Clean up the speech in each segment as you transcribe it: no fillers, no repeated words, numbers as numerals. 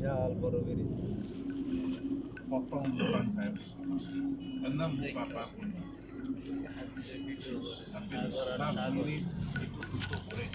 বিশাল বড় bridge. potong bukan saya. Enam papa pun. Tapi itu tutup boleh.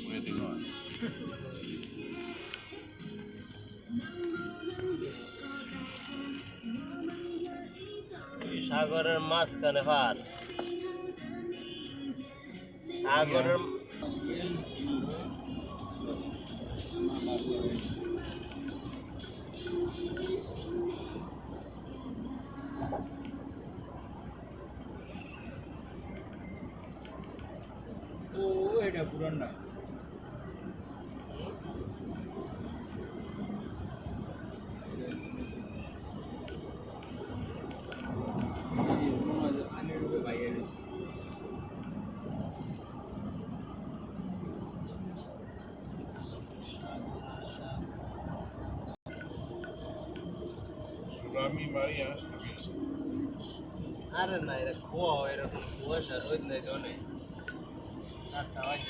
Boleh tengok. সাগরের মাঝখানে পাহাড়। সাগরের ও এটা পুরান না Rami Maria, আরে না, এটা কুয়া, এরকম কুয়াশা রোদ নেই, জনে 8টা বাজে।